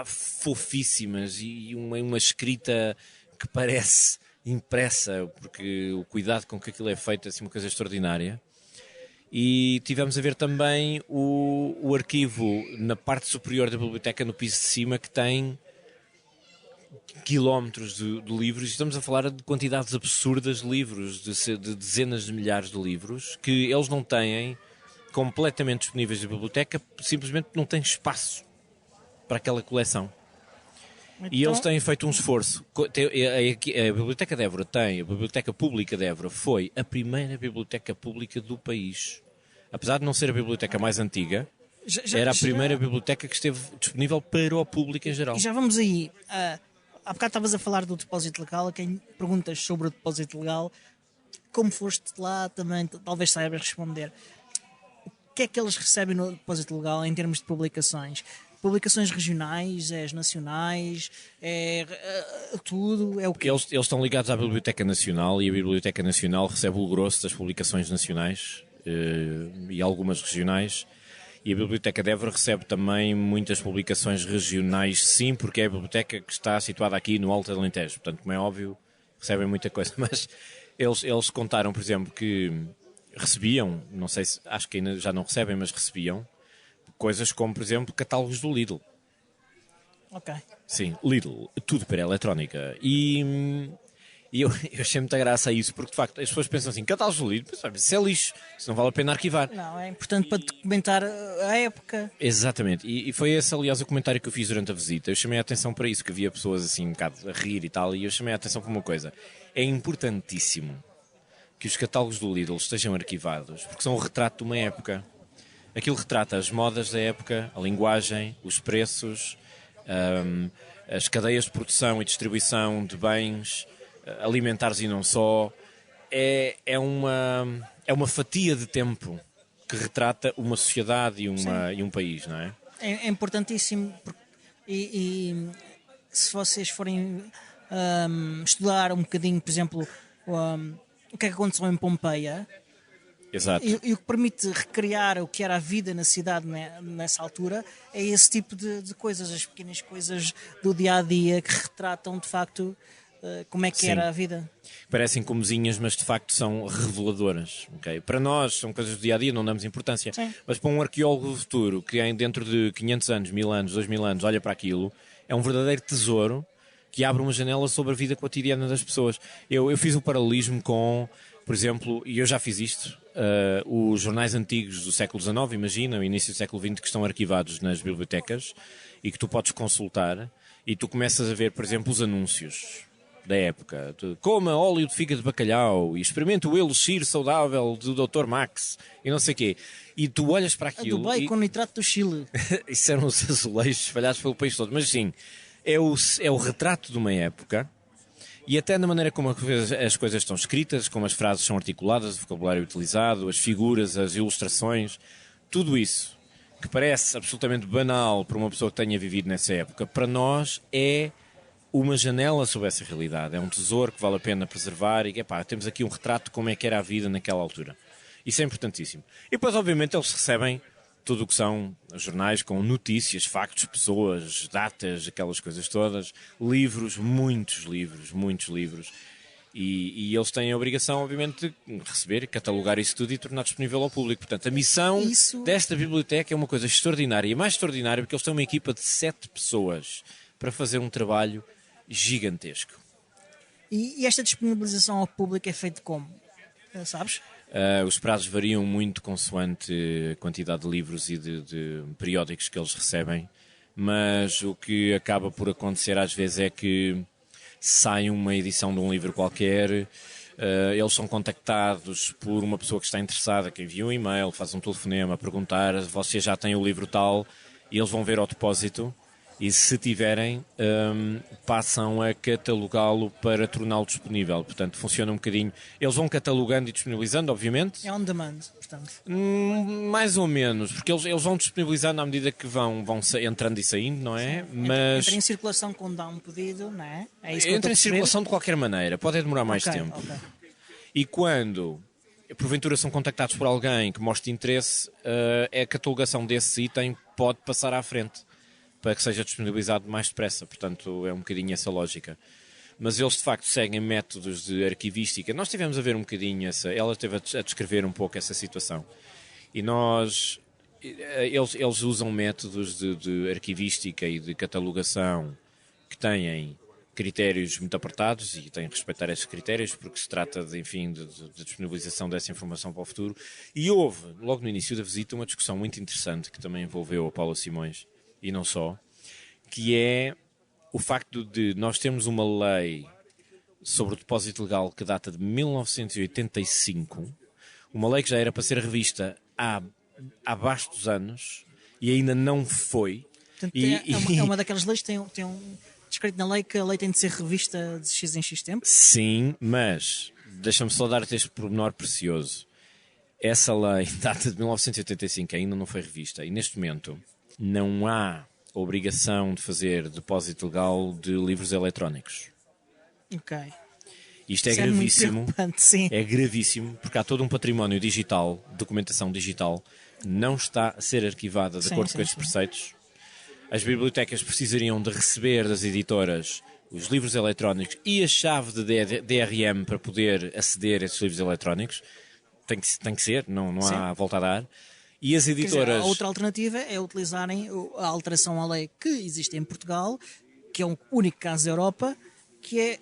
fofíssimas e uma escrita que parece impressa, porque o cuidado com que aquilo é feito é assim uma coisa extraordinária. E tivemos a ver também o arquivo na parte superior da biblioteca, no piso de cima, que tem quilómetros de livros. Estamos a falar de quantidades absurdas de livros, de dezenas de milhares de livros, que eles não têm completamente disponíveis na biblioteca, simplesmente não têm espaço para aquela coleção. Então... E eles têm feito um esforço. A Biblioteca de Évora a Biblioteca Pública de Évora foi a primeira biblioteca pública do país. Apesar de não ser a biblioteca mais antiga, era a primeira biblioteca que esteve disponível para o público em geral. E já vamos aí. Há bocado estavas a falar do depósito legal. A quem perguntas sobre o depósito legal, como foste lá também, talvez saibas responder. O que é que eles recebem no depósito legal em termos de publicações? Publicações regionais, as nacionais, tudo, é o quê? Eles estão ligados à Biblioteca Nacional e a Biblioteca Nacional recebe o grosso das publicações nacionais e algumas regionais. E a Biblioteca de Évora recebe também muitas publicações regionais, sim, porque é a biblioteca que está situada aqui no Alto Alentejo. Portanto, como é óbvio, recebem muita coisa. Mas eles contaram, por exemplo, que recebiam, não sei se, acho que ainda já não recebem, mas recebiam coisas como, por exemplo, catálogos do Lidl. Ok. Sim, Lidl, tudo para a eletrónica. E eu achei muita graça a isso, porque de facto as pessoas pensam assim, catálogos do Lidl, isso é lixo, isso não vale a pena arquivar. Não, é importante para documentar a época. Exatamente, e foi esse, aliás, o comentário que eu fiz durante a visita. Eu chamei a atenção para isso, que havia pessoas assim um bocado a rir e tal, e eu chamei a atenção para uma coisa. É importantíssimo que os catálogos do Lidl estejam arquivados, porque são o retrato de uma época. Aquilo retrata as modas da época, a linguagem, os preços, as cadeias de produção e distribuição de bens alimentares e não só. É uma fatia de tempo que retrata uma sociedade e um país, não é? É importantíssimo. E se vocês forem estudar um bocadinho, por exemplo, o que é que aconteceu em Pompeia... Exato. E o que permite recriar o que era a vida na cidade nessa altura é esse tipo de coisas, as pequenas coisas do dia-a-dia que retratam de facto como é que era a vida. Parecem comozinhas, mas de facto são reveladoras. Okay? Para nós são coisas do dia-a-dia, não damos importância. Sim. Mas para um arqueólogo do futuro, que dentro de 500 anos, 1000 anos, 2000 anos, olha para aquilo, é um verdadeiro tesouro que abre uma janela sobre a vida cotidiana das pessoas. Eu fiz o paralelismo com, por exemplo, e eu já fiz isto, os jornais antigos do século XIX, imagina, o início do século XX, que estão arquivados nas bibliotecas e que tu podes consultar, e tu começas a ver, por exemplo, os anúncios da época. Coma óleo de fígado de bacalhau e experimente o elixir saudável do Dr. Max e não sei o quê. E tu olhas para A aquilo... Dubai com nitrato do Chile. Isso eram os azulejos espalhados pelo país todo. Mas sim, é o retrato de uma época e até na maneira como as coisas estão escritas, como as frases são articuladas, o vocabulário utilizado, as figuras, as ilustrações, tudo isso que parece absolutamente banal para uma pessoa que tenha vivido nessa época, para nós é uma janela sobre essa realidade. É um tesouro que vale a pena preservar e temos aqui um retrato de como é que era a vida naquela altura. Isso é importantíssimo. E depois, obviamente, eles recebem tudo o que são jornais com notícias, factos, pessoas, datas, aquelas coisas todas, livros, muitos livros. E eles têm a obrigação, obviamente, de receber, catalogar isso tudo e tornar disponível ao público. Portanto, a missão desta biblioteca é uma coisa extraordinária. E mais extraordinária porque eles têm uma equipa de 7 pessoas para fazer um trabalho gigantesco. E esta disponibilização ao público é feita como? Sabes? Os prazos variam muito consoante a quantidade de livros e de periódicos que eles recebem, mas o que acaba por acontecer às vezes é que sai uma edição de um livro qualquer, eles são contactados por uma pessoa que está interessada, que envia um e-mail, faz um telefonema a perguntar: você já tem o livro tal? E eles vão ver ao depósito e, se tiverem, passam a catalogá-lo para torná-lo disponível. Portanto, funciona um bocadinho. Eles vão catalogando e disponibilizando, obviamente. É on demand, portanto. Mais ou menos, porque eles vão disponibilizando à medida que vão entrando e saindo, não é? Mas entra em circulação quando dá um pedido, não é? É isso que entra em circulação de qualquer maneira, pode demorar mais tempo. Okay. E quando, porventura, são contactados por alguém que mostre interesse, a catalogação desse item pode passar à frente para que seja disponibilizado mais depressa. Portanto, é um bocadinho essa lógica. Mas eles, de facto, seguem métodos de arquivística. Nós tivemos a ver um bocadinho ela esteve a descrever um pouco essa situação. E eles usam métodos de arquivística e de catalogação que têm critérios muito apertados e têm que respeitar esses critérios, porque se trata de disponibilização dessa informação para o futuro. E houve, logo no início da visita, uma discussão muito interessante que também envolveu a Paula Simões, e não só, que é o facto de nós termos uma lei sobre o depósito legal que data de 1985, uma lei que já era para ser revista há vastos anos e ainda não foi. Portanto, é uma daquelas leis que tem um descrito na lei que a lei tem de ser revista de X em X tempo? Sim, mas deixa-me só dar-te este pormenor precioso. Essa lei data de 1985, ainda não foi revista, e neste momento não há obrigação de fazer depósito legal de livros eletrónicos. Ok. Isto é gravíssimo. É gravíssimo, porque há todo um património digital, documentação digital, não está a ser arquivada de acordo com estes preceitos. As bibliotecas precisariam de receber das editoras os livros eletrónicos e a chave de DRM para poder aceder a esses livros eletrónicos. Tem que ser, não há volta a dar. E as editoras... Quer dizer, a outra alternativa é utilizarem a alteração à lei que existe em Portugal, que é um único caso da Europa, que é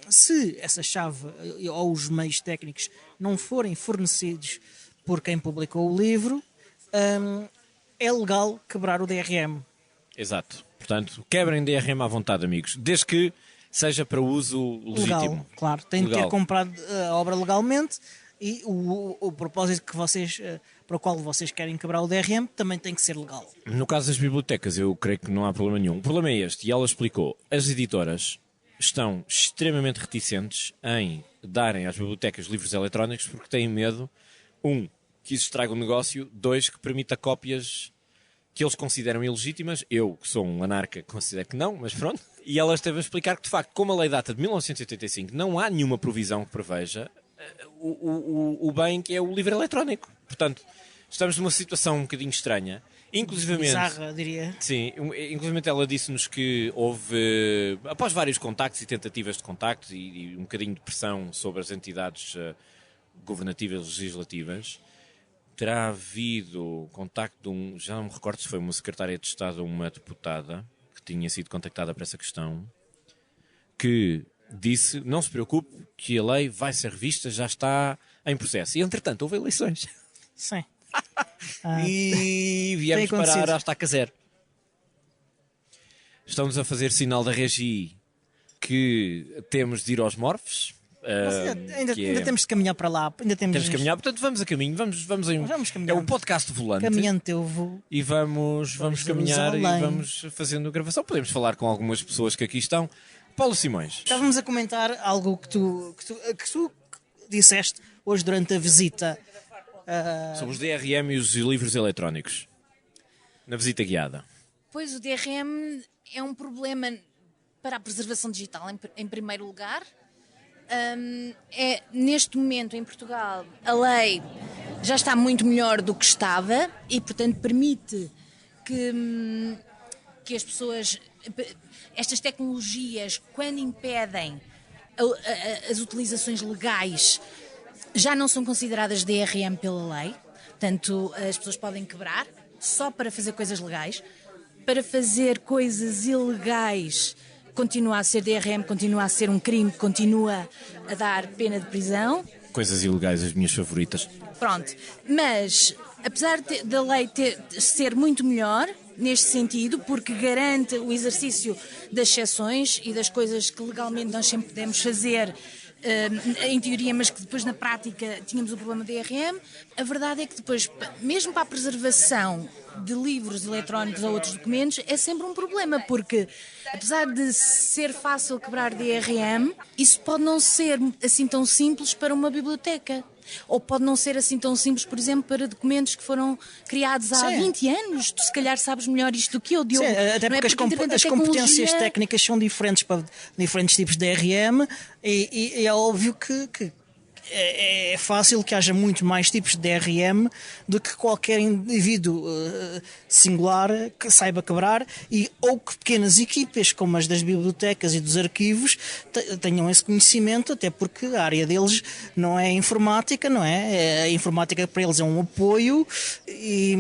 se essa chave ou os meios técnicos não forem fornecidos por quem publicou o livro, é legal quebrar o DRM. Exato. Portanto, quebrem DRM à vontade, amigos, desde que seja para uso legítimo. Legal, claro. Tem de ter comprado a obra legalmente e o propósito que vocês... para o qual vocês querem quebrar o DRM, também tem que ser legal. No caso das bibliotecas, eu creio que não há problema nenhum. O problema é este, e ela explicou. As editoras estão extremamente reticentes em darem às bibliotecas livros eletrónicos porque têm medo, que isso estraga o negócio, 2, que permita cópias que eles consideram ilegítimas. Eu, que sou um anarca, considero que não, mas pronto. E ela esteve a explicar que, de facto, como a lei data de 1985, não há nenhuma provisão que preveja o bem que é o livro eletrónico. Portanto, estamos numa situação um bocadinho estranha. Inclusivamente, bizarra, diria. Sim, inclusivamente ela disse-nos que houve, após vários contactos e tentativas de contactos e um bocadinho de pressão sobre as entidades governativas legislativas, terá havido contacto de já não me recordo se foi uma secretária de Estado ou uma deputada que tinha sido contactada para essa questão, que disse: não se preocupe que a lei vai ser revista, já está em processo. E entretanto houve eleições. Sim. E viemos parar à estaca zero. Estamos a fazer sinal da Regi que temos de ir aos Morphs. Ainda temos de caminhar para lá. Temos de caminhar, portanto vamos a caminho. Vamos caminhar. É o podcast volante. Caminhando eu vou. E vamos caminhar e vamos fazendo gravação. Podemos falar com algumas pessoas que aqui estão. Paulo Simões. Estávamos a comentar algo que tu disseste hoje durante a visita. Sobre os DRM e os livros eletrónicos. Na visita guiada. Pois, o DRM é um problema para a preservação digital, em primeiro lugar. Neste momento, em Portugal, a lei já está muito melhor do que estava e, portanto, permite que as pessoas... Estas tecnologias, quando impedem as utilizações legais, já não são consideradas DRM pela lei. Portanto, as pessoas podem quebrar só para fazer coisas legais. Para fazer coisas ilegais, continua a ser DRM, continua a ser um crime, continua a dar pena de prisão. Coisas ilegais, as minhas favoritas. Pronto, mas apesar da lei ser muito melhor neste sentido, porque garante o exercício das exceções e das coisas que legalmente nós sempre podemos fazer, em teoria, mas que depois na prática tínhamos o problema do DRM, a verdade é que depois, mesmo para a preservação de livros eletrónicos ou outros documentos, é sempre um problema, porque apesar de ser fácil quebrar DRM, isso pode não ser assim tão simples para uma biblioteca. Ou pode não ser assim tão simples, por exemplo, para documentos que foram criados há 20 anos. Tu se calhar sabes melhor isto do que eu, Diogo. Sim, até porque as competências técnicas são diferentes para diferentes tipos de DRM e é óbvio que é fácil que haja muito mais tipos de DRM do que qualquer indivíduo singular que saiba quebrar, ou que pequenas equipas como as das bibliotecas e dos arquivos tenham esse conhecimento, até porque a área deles não é informática, não é? A informática para eles é um apoio e...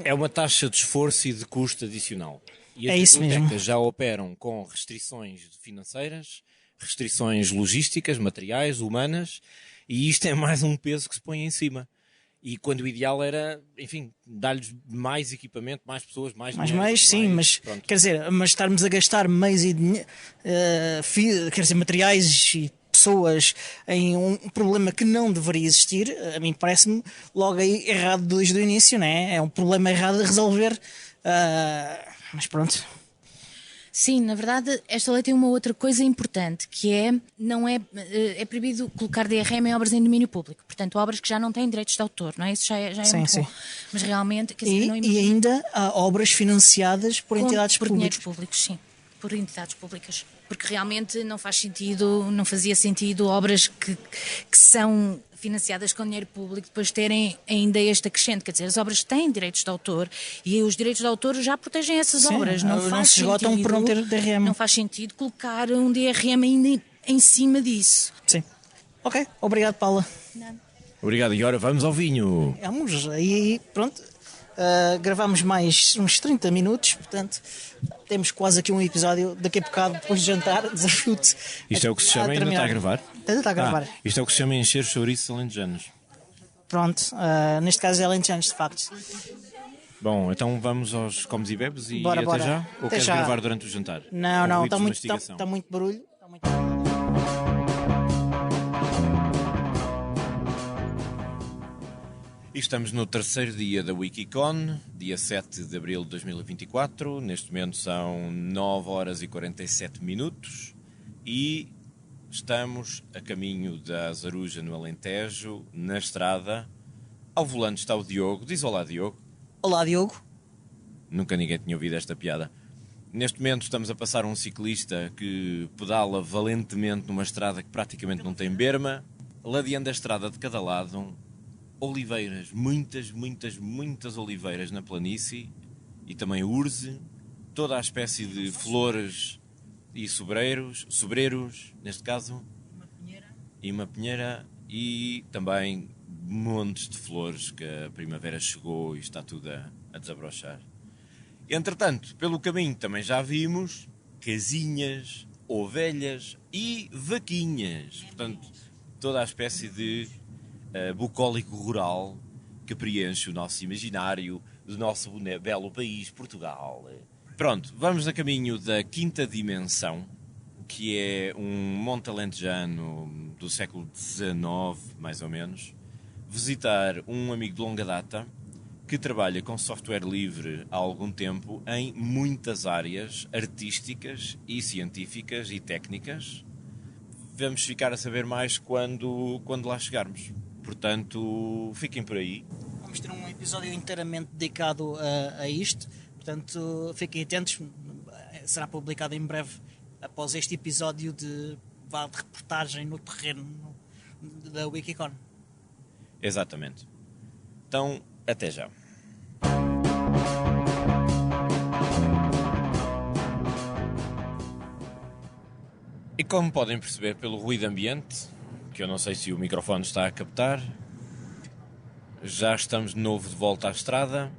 É uma taxa de esforço e de custo adicional. E as bibliotecas já operam com restrições financeiras, restrições logísticas, materiais, humanas. E isto é mais um peso que se põe em cima. E quando o ideal era, enfim, dar-lhes mais equipamento, mais pessoas, mais dinheiro, sim, mas pronto. Quer dizer, mas estarmos a gastar meios e quer dizer, materiais e pessoas em um problema que não deveria existir, a mim parece-me logo aí errado desde o início, não é? É um problema errado a resolver, mas pronto. Sim, na verdade, esta lei tem uma outra coisa importante, que é proibido colocar DRM em obras em domínio público. Portanto, obras que já não têm direitos de autor, não é? Isso já é muito bom. Mas realmente... E ainda há obras financiadas por entidades por públicas. Dinheiros públicos, sim. Por entidades públicas. Porque realmente não fazia sentido obras que são financiadas com dinheiro público depois terem ainda este acrescente. Quer dizer, as obras têm direitos de autor e os direitos de autor já protegem essas obras. Não se esgotam por não ter DRM. Não faz sentido colocar um DRM ainda em cima disso. Sim. Ok, obrigado, Paula. Não. Obrigado, e agora vamos ao vinho. Vamos, aí pronto. Gravamos mais uns 30 minutos, portanto temos quase aqui um episódio daqui a bocado, depois de jantar. Desafio-te. Isto é o que se chama, ainda está a gravar? Ainda está a gravar. Isto é o que se chama encher chouriços alentejanos. Pronto, neste caso é alentejanos, de facto. Bom, então vamos aos comes e bebes e bora. até já? Ou até queres já. gravar durante o jantar? Não, está muito barulho. E estamos no terceiro dia da Wikicon, dia 7 de abril de 2024. Neste momento são 9 horas e 47 minutos e estamos a caminho da Azaruja, no Alentejo, na estrada. Ao volante está o Diogo. Diz olá, Diogo. Olá, Diogo. Nunca ninguém tinha ouvido esta piada. Neste momento estamos a passar um ciclista que pedala valentemente numa estrada que praticamente não tem berma, ladeando a estrada de cada lado. Oliveiras, muitas oliveiras na planície e também urze, toda a espécie de flores e sobreiros, neste caso, e uma pinheira e também montes de flores que a primavera chegou e está tudo a desabrochar. Entretanto, pelo caminho também já vimos casinhas, ovelhas e vaquinhas, portanto, toda a espécie de bucólico rural que preenche o nosso imaginário do nosso belo país, Portugal. Pronto, vamos a caminho da quinta dimensão, que é um monte alentejano do século XIX, mais ou menos, visitar um amigo de longa data que trabalha com software livre há algum tempo em muitas áreas artísticas e científicas e técnicas. Vamos ficar a saber mais quando lá chegarmos. Portanto, fiquem por aí. Vamos ter um episódio inteiramente dedicado a isto, portanto, fiquem atentos. Será publicado em breve após este episódio de reportagem no terreno da Wikicon. Exatamente. Então, até já. E como podem perceber pelo ruído ambiente, que eu não sei se o microfone está a captar, já estamos de novo de volta à estrada,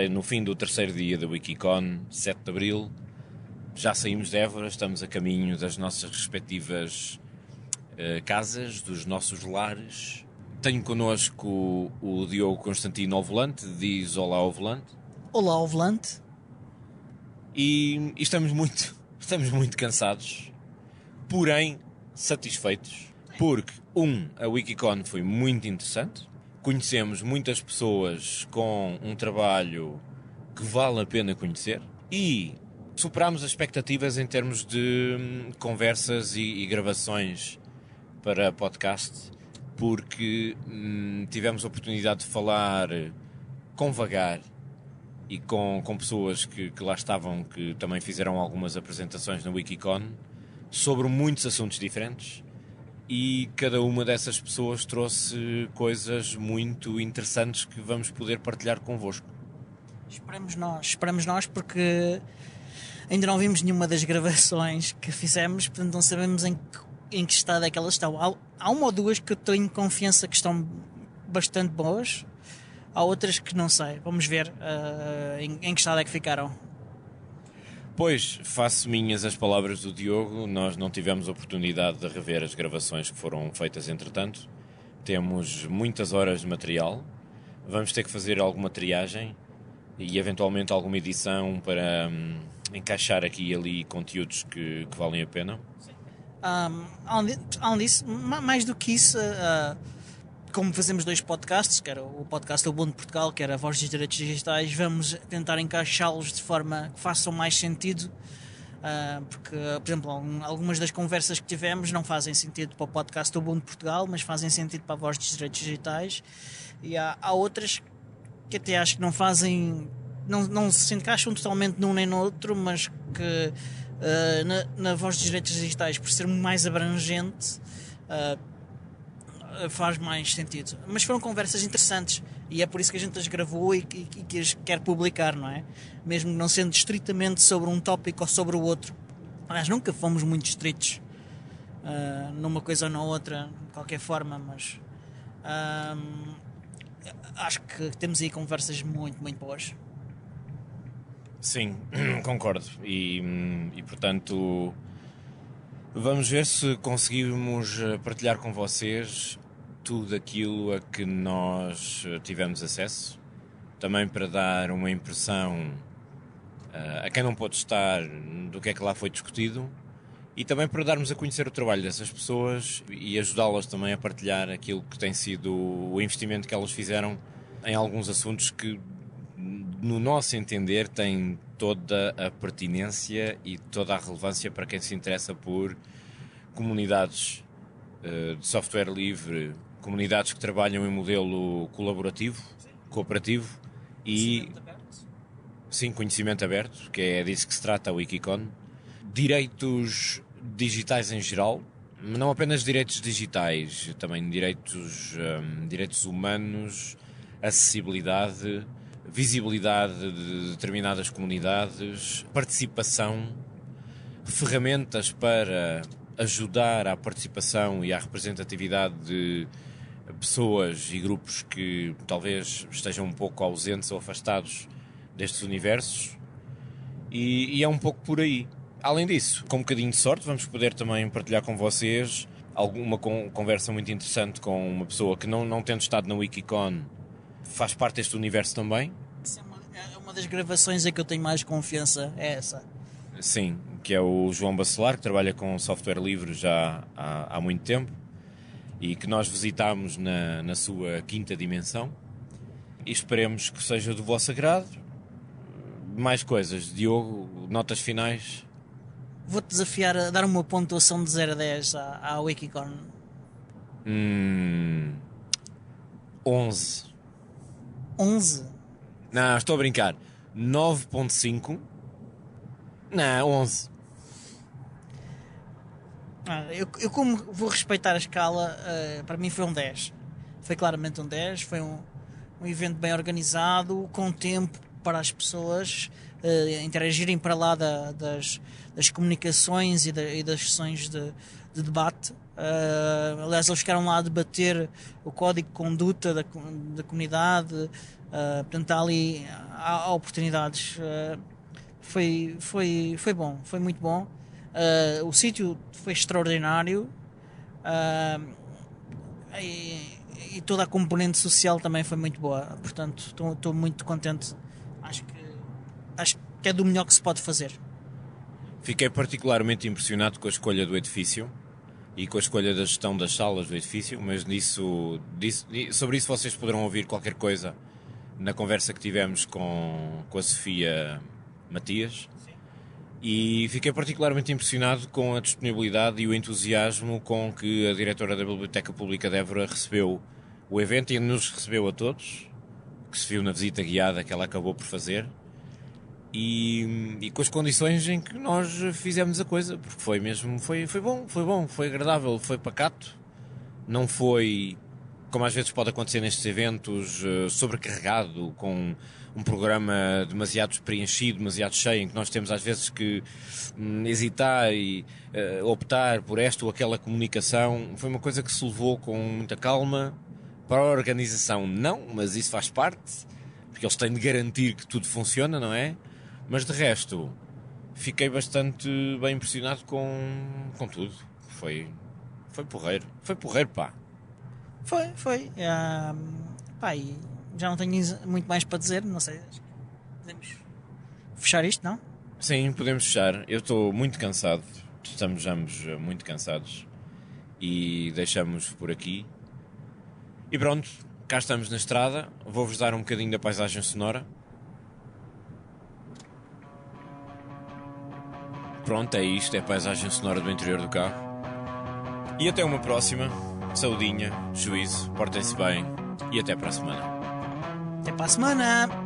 no fim do terceiro dia da Wikicon, 7 de Abril. Já saímos de Évora, estamos a caminho das nossas respectivas casas, dos nossos lares. Tenho connosco o Diogo Constantino ao volante, diz olá ao volante. Olá ao volante. E estamos muito cansados, porém satisfeitos, porque a Wikicon foi muito interessante, conhecemos muitas pessoas com um trabalho que vale a pena conhecer e superámos as expectativas em termos de conversas e gravações para podcast, porque tivemos a oportunidade de falar com Vagar e com pessoas que lá estavam, que também fizeram algumas apresentações na Wikicon, sobre muitos assuntos diferentes, e cada uma dessas pessoas trouxe coisas muito interessantes que vamos poder partilhar convosco. Esperamos nós, porque ainda não vimos nenhuma das gravações que fizemos, portanto não sabemos em que estado é que elas estão. Há uma ou duas que eu tenho confiança que estão bastante boas, há outras que não sei. Vamos ver em que estado é que ficaram. Pois, faço minhas as palavras do Diogo, nós não tivemos oportunidade de rever as gravações que foram feitas entretanto. Temos muitas horas de material, vamos ter que fazer alguma triagem e eventualmente alguma edição para encaixar aqui e ali conteúdos que valem a pena. Além disso, mais do que isso, como fazemos 2 podcasts, que era o podcast do Ubuntu Portugal, que era a Voz dos Direitos Digitais, vamos tentar encaixá-los de forma que façam mais sentido, porque, por exemplo, algumas das conversas que tivemos não fazem sentido para o podcast do Ubuntu Portugal, mas fazem sentido para a Voz dos Direitos Digitais, e há outras que até acho que não fazem, não se encaixam totalmente num nem no outro, mas que na Voz dos Direitos Digitais, por ser mais abrangente, faz mais sentido. Mas foram conversas interessantes e é por isso que a gente as gravou e que as quer publicar, não é? Mesmo não sendo estritamente sobre um tópico ou sobre o outro. Aliás, nunca fomos muito estritos numa coisa ou na outra, de qualquer forma, mas acho que temos aí conversas muito, muito boas. Sim, concordo. E portanto, vamos ver se conseguimos partilhar com vocês tudo aquilo a que nós tivemos acesso. Também para dar uma impressão a quem não pôde estar do que é que lá foi discutido. E também para darmos a conhecer o trabalho dessas pessoas e ajudá-las também a partilhar aquilo que tem sido o investimento que elas fizeram em alguns assuntos que, no nosso entender, têm toda a pertinência e toda a relevância para quem se interessa por comunidades de software livre, comunidades que trabalham em modelo colaborativo, cooperativo e conhecimento aberto, que é disso que se trata a Wikicon. Direitos digitais em geral, não apenas direitos digitais, também direitos humanos, acessibilidade, visibilidade de determinadas comunidades, participação, ferramentas para ajudar à participação e à representatividade de pessoas e grupos que talvez estejam um pouco ausentes ou afastados destes universos, e é um pouco por aí. Além disso, com um bocadinho de sorte, vamos poder também partilhar com vocês alguma conversa muito interessante com uma pessoa que, não tendo estado na Wikicon, faz parte deste universo também. É uma das gravações em que eu tenho mais confiança, é essa. Sim, que é o João Bacelar, que trabalha com software livre já há muito tempo e que nós visitámos na sua quinta dimensão e esperemos que seja do vosso agrado. Mais coisas. Diogo, notas finais? Vou-te desafiar a dar uma pontuação de 0 a 10 à Wikicon. 11. 11? Não, estou a brincar. 9.5. Não, 11. Eu como vou respeitar a escala, para mim foi um 10. Foi claramente um 10. Foi um evento bem organizado, com tempo para as pessoas interagirem para lá das comunicações e das sessões de debate. Aliás, eles ficaram lá a debater o código de conduta da comunidade. Portanto, há oportunidades. Foi bom, foi muito bom. O sítio foi extraordinário. E toda a componente social também foi muito boa. Portanto, estou muito contente. Acho que é do melhor que se pode fazer. Fiquei particularmente impressionado com a escolha do edifício e com a escolha da gestão das salas do edifício, mas sobre isso vocês poderão ouvir qualquer coisa na conversa que tivemos com a Sofia Matias. E fiquei particularmente impressionado com a disponibilidade e o entusiasmo com que a diretora da Biblioteca Pública de Évora recebeu o evento e nos recebeu a todos, que se viu na visita guiada que ela acabou por fazer, e com as condições em que nós fizemos a coisa, porque foi bom, foi agradável, foi pacato, não foi, como às vezes pode acontecer nestes eventos, sobrecarregado, com um programa demasiado preenchido, demasiado cheio, em que nós temos às vezes que hesitar e optar por esta ou aquela comunicação. Foi uma coisa que se levou com muita calma. Para a organização não, mas isso faz parte, porque eles têm de garantir que tudo funciona, não é? Mas de resto, fiquei bastante bem impressionado com tudo. Foi porreiro, pá. Foi. Pá, e já não tenho muito mais para dizer, não sei. Podemos fechar isto, não? Sim, podemos fechar. Eu estou muito cansado, estamos ambos muito cansados e deixamos por aqui. E pronto, cá estamos na estrada. Vou-vos dar um bocadinho da paisagem sonora. Pronto, é isto, é a paisagem sonora do interior do carro. E até uma próxima. Saudinha, juízo, portem-se bem e até para a semana. Até para a semana!